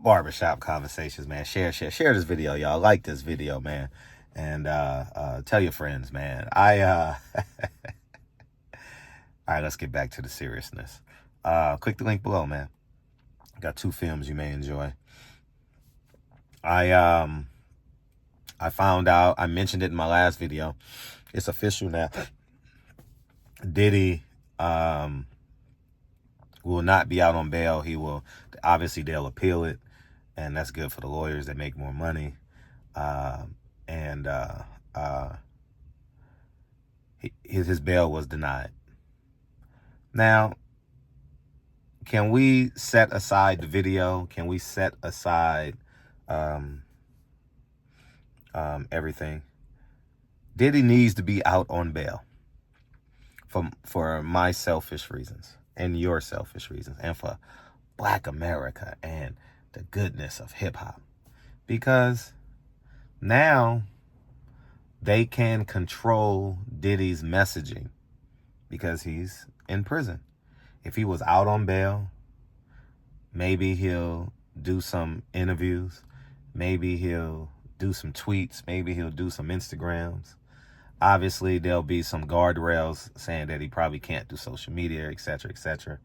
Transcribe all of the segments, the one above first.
barbershop conversations, man. Share this video, y'all. Like this video, man. And tell your friends, man. All right, let's get back to the seriousness. Click the link below, man. Got 2 films you may enjoy. I found out, I mentioned it in my last video. It's official now. Diddy will not be out on bail. He will, obviously they'll appeal it, and that's good for the lawyers that make more money. His bail was denied. Now, can we set aside the video? Can we set aside everything? Diddy needs to be out on bail for my selfish reasons and your selfish reasons, and for Black America and the goodness of hip-hop, because now they can control Diddy's messaging because he's in prison. If he was out on bail, maybe he'll do some interviews, maybe he'll do some tweets, maybe he'll do some Instagrams. Obviously, there'll be some guardrails saying that he probably can't do social media, etc., etc.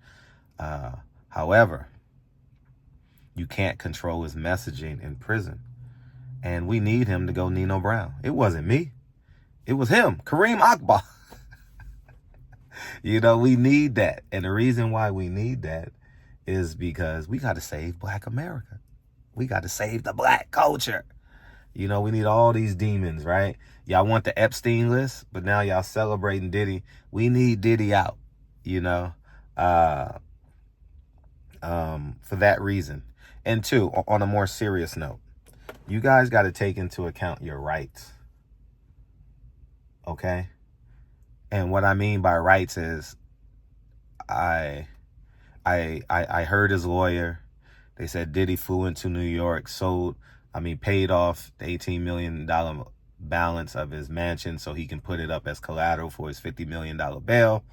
However, you can't control his messaging in prison. And we need him to go Nino Brown. It wasn't me. It was him, Kareem Akbar. You know, we need that. And the reason why we need that is because we got to save Black America. We got to save the Black culture. You know, we need all these demons, right? Y'all want the Epstein list, but now y'all celebrating Diddy. We need Diddy out, you know, for that reason. And 2, on a more serious note, you guys got to take into account your rights, okay? And what I mean by rights is I heard his lawyer. They said Diddy flew into New York, paid off the $18 million balance of his mansion so he can put it up as collateral for his $50 million bail.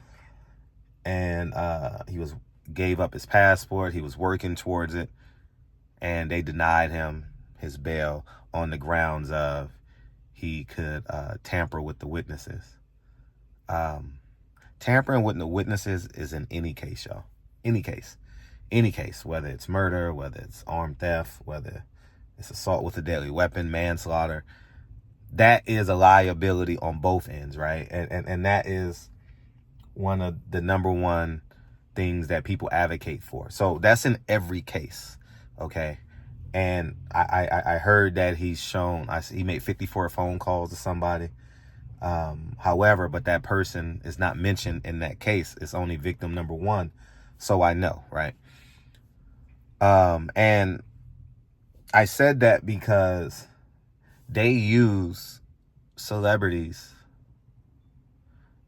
And he gave up his passport. He was working towards it. And they denied him his bail on the grounds of he could tamper with the witnesses. Tampering with the witnesses is in any case, y'all. Any case, whether it's murder, whether it's armed theft, whether it's assault with a deadly weapon, manslaughter, that is a liability on both ends, right? And that is one of the number one things that people advocate for. So that's in every case, okay? And I heard that he made 54 phone calls to somebody. However, but that person is not mentioned in that case. It's only victim number 1. So I know, right? And I said that because they use celebrities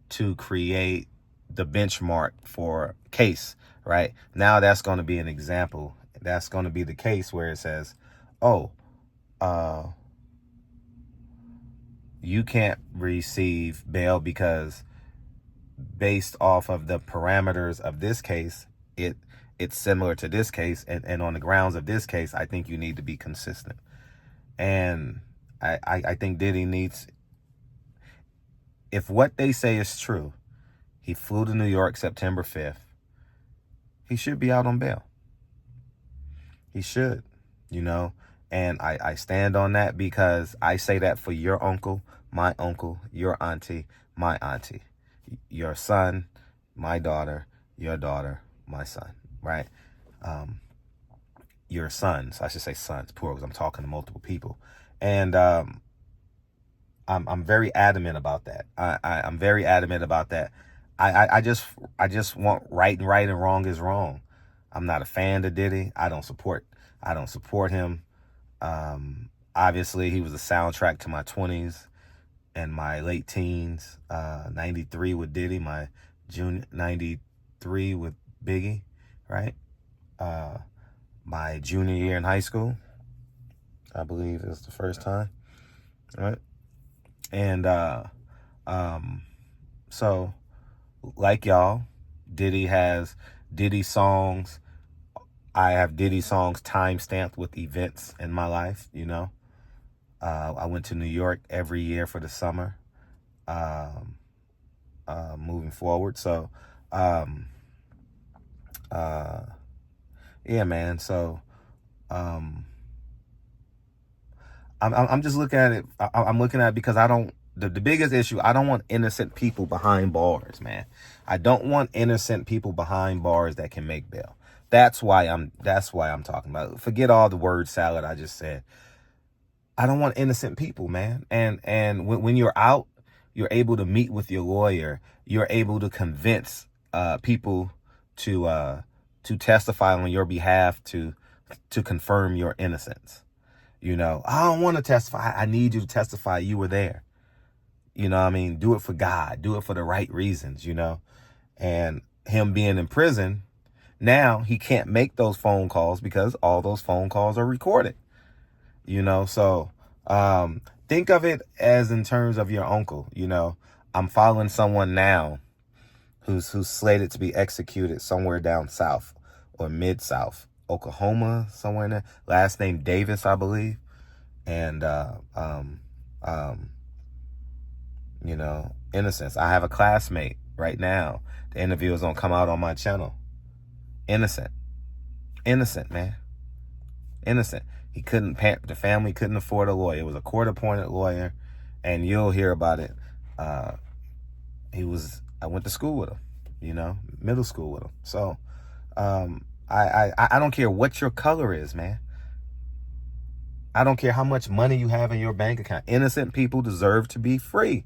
to create the benchmark for case, right? Now that's going to be an example. That's going to be the case where it says, oh, you can't receive bail because based off of the parameters of this case, it's similar to this case. And on the grounds of this case, I think you need to be consistent. And I think Diddy needs, if what they say is true, he flew to New York September 5th, he should be out on bail. He should, you know. And I stand on that because I say that for your uncle, your auntie, my auntie, your son, my daughter, your daughter, my son, right? Your sons, I should say sons, plural, because I'm talking to multiple people. And I'm very adamant about that. I'm very adamant about that. I just want right and wrong is wrong. I'm not a fan of Diddy. I don't support him. Obviously, he was a soundtrack to my 20s and my late teens. 93 with Diddy, my June 93 with Biggie, right? My junior year in high school, I believe it was the first time, right? And so like y'all, Diddy songs I have Diddy songs time-stamped with events in my life, you know. I went to New York every year for the summer, um, moving forward. So, um, uh, yeah, man. So, um, I'm just looking at it. I'm looking at it because I don't. The biggest issue, I don't want innocent people behind bars, man. I don't want innocent people behind bars that can make bail. That's why I'm talking about it. Forget all the word salad I just said. I don't want innocent people, man. And when you're out, you're able to meet with your lawyer. You're able to convince people to testify on your behalf to confirm your innocence. You know, I don't want to testify. I need you to testify you were there. You know what I mean? Do it for God. Do it for the right reasons, you know? And him being in prison, now he can't make those phone calls because all those phone calls are recorded, you know? So think of it as in terms of your uncle, you know? I'm following someone now who's slated to be executed somewhere down south or mid-south, Oklahoma, somewhere in there. Last name Davis, I believe. And, you know, Innocence. I have a classmate right now. The interview is going to come out on my channel. Innocent, man. Innocent. The family couldn't afford a lawyer. It was a court-appointed lawyer, and you'll hear about it. I went to school with him, you know, middle school with him. So, I don't care what your color is, man. I don't care how much money you have in your bank account. Innocent people deserve to be free.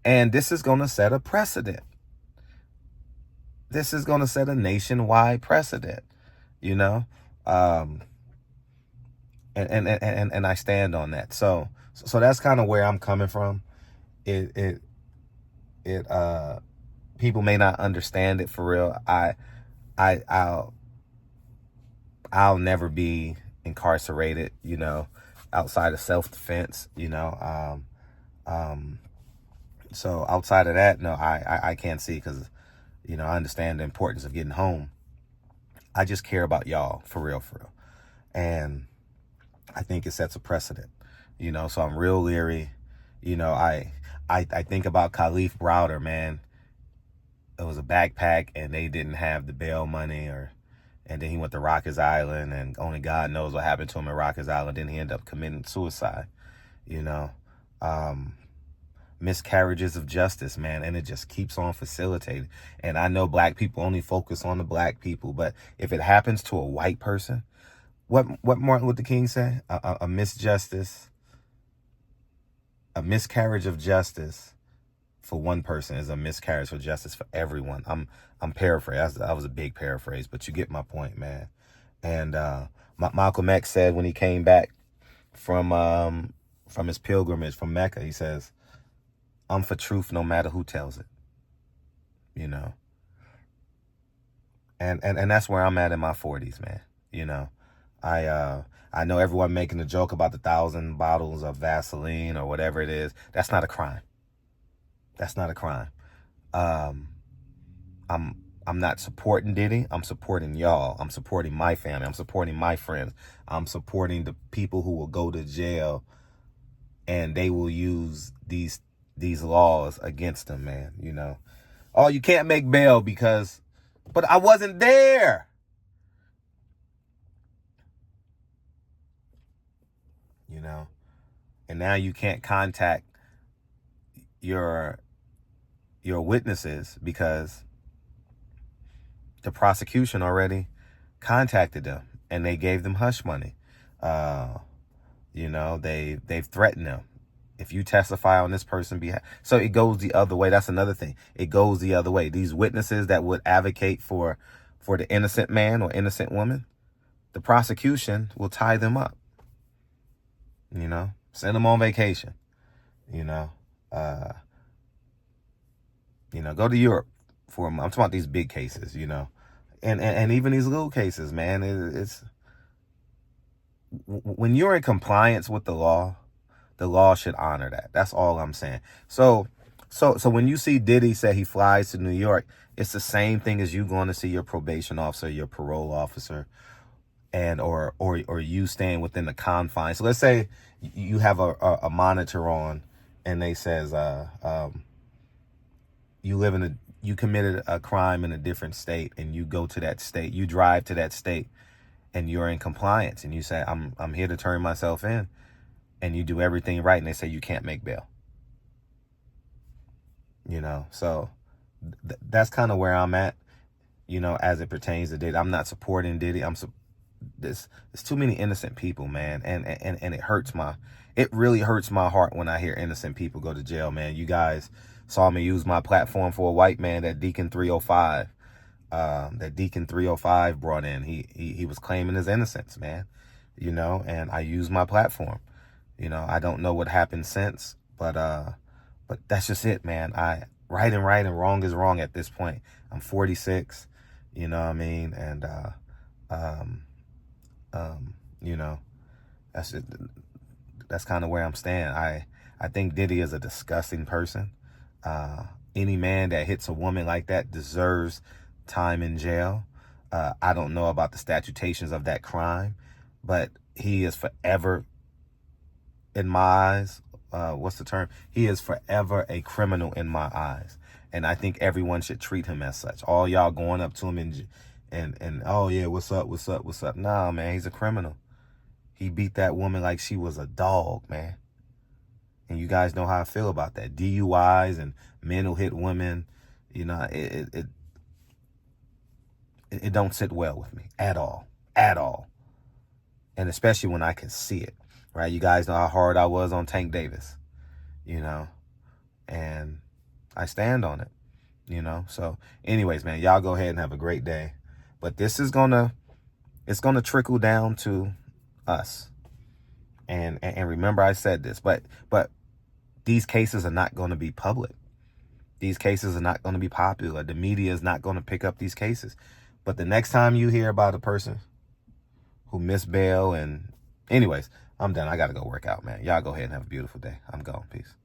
And this is going to set a precedent. This is going to set a nationwide precedent, you know? And I stand on that. So that's kind of where I'm coming from. People may not understand it for real. I'll never be incarcerated, you know, outside of self-defense, you know. So outside of that, no, I can't see, because, you know, I understand the importance of getting home. I just care about y'all for real. And I think it sets a precedent, you know, so I'm real leery. You know, I think about Khalif Browder, man. It was a backpack and they didn't have the bail money, and then he went to Rikers Island, and only God knows what happened to him at Rikers Island. Then he ended up committing suicide, you know. Miscarriages of justice, man, and it just keeps on facilitating. And I know black people only focus on the black people, but if it happens to a white person, what Martin Luther King said, a miscarriage of justice for one person is a miscarriage of justice for everyone. I'm paraphrasing. That was a big paraphrase, but you get my point, man. And Malcolm X said when he came back from his pilgrimage from Mecca, he says, I'm for truth no matter who tells it, you know. And that's where I'm at in my 40s, man. You know, I know everyone making a joke about the 1,000 bottles of Vaseline or whatever it is. That's not a crime. That's not a crime. I'm not supporting Diddy. I'm supporting y'all. I'm supporting my family. I'm supporting my friends. I'm supporting the people who will go to jail, and they will use these laws against them, man. You know, oh, you can't make bail but I wasn't there. You know, and now you can't contact your witnesses because the prosecution already contacted them and they gave them hush money. You know, they've threatened them. If you testify on this person's behalf. So it goes the other way. That's another thing. It goes the other way. These witnesses that would advocate for the innocent man or innocent woman, the prosecution will tie them up. You know, send them on vacation. You know, go to Europe for them. I'm talking about these big cases, you know, and even these little cases, man. It's when you're in compliance with the law should honor that. That's all I'm saying. So So when you see Diddy say he flies to New York, it's the same thing as you going to see your probation officer, your parole officer, and or you staying within the confines. So let's say you have a monitor on, and they says you committed a crime in a different state, and you go to that state, you drive to that state, and you're in compliance, and you say I'm here to turn myself in, and you do everything right, and they say you can't make bail. You know, so that's kind of where I'm at, you know, as it pertains to Diddy. I'm not supporting Diddy. There's too many innocent people, man, and it really hurts my heart when I hear innocent people go to jail, man. You guys saw me use my platform for a white man that Deacon 305 brought in. He was claiming his innocence, man, you know, and I used my platform. You know, I don't know what happened since, but that's just it, man. Right and wrong is wrong at this point. I'm 46, you know what I mean? And, you know, that's it. That's kind of where I'm staying. I think Diddy is a disgusting person. Any man that hits a woman like that deserves time in jail. I don't know about the statutations of that crime, but he is forever, in my eyes, what's the term? He is forever a criminal in my eyes. And I think everyone should treat him as such. All y'all going up to him and oh yeah, what's up? Nah, man, he's a criminal. He beat that woman like she was a dog, man. And you guys know how I feel about that. DUIs and men who hit women, you know, it don't sit well with me at all. And especially when I can see it, right? You guys know how hard I was on Tank Davis, you know, and I stand on it, you know. So anyways, man, y'all go ahead and have a great day. But this is it's gonna trickle down to us. And remember I said this, but these cases are not going to be public. These cases are not going to be popular. The media is not going to pick up these cases. But the next time you hear about a person who missed bail, and anyways, I'm done. I got to go work out, man. Y'all go ahead and have a beautiful day. I'm gone. Peace.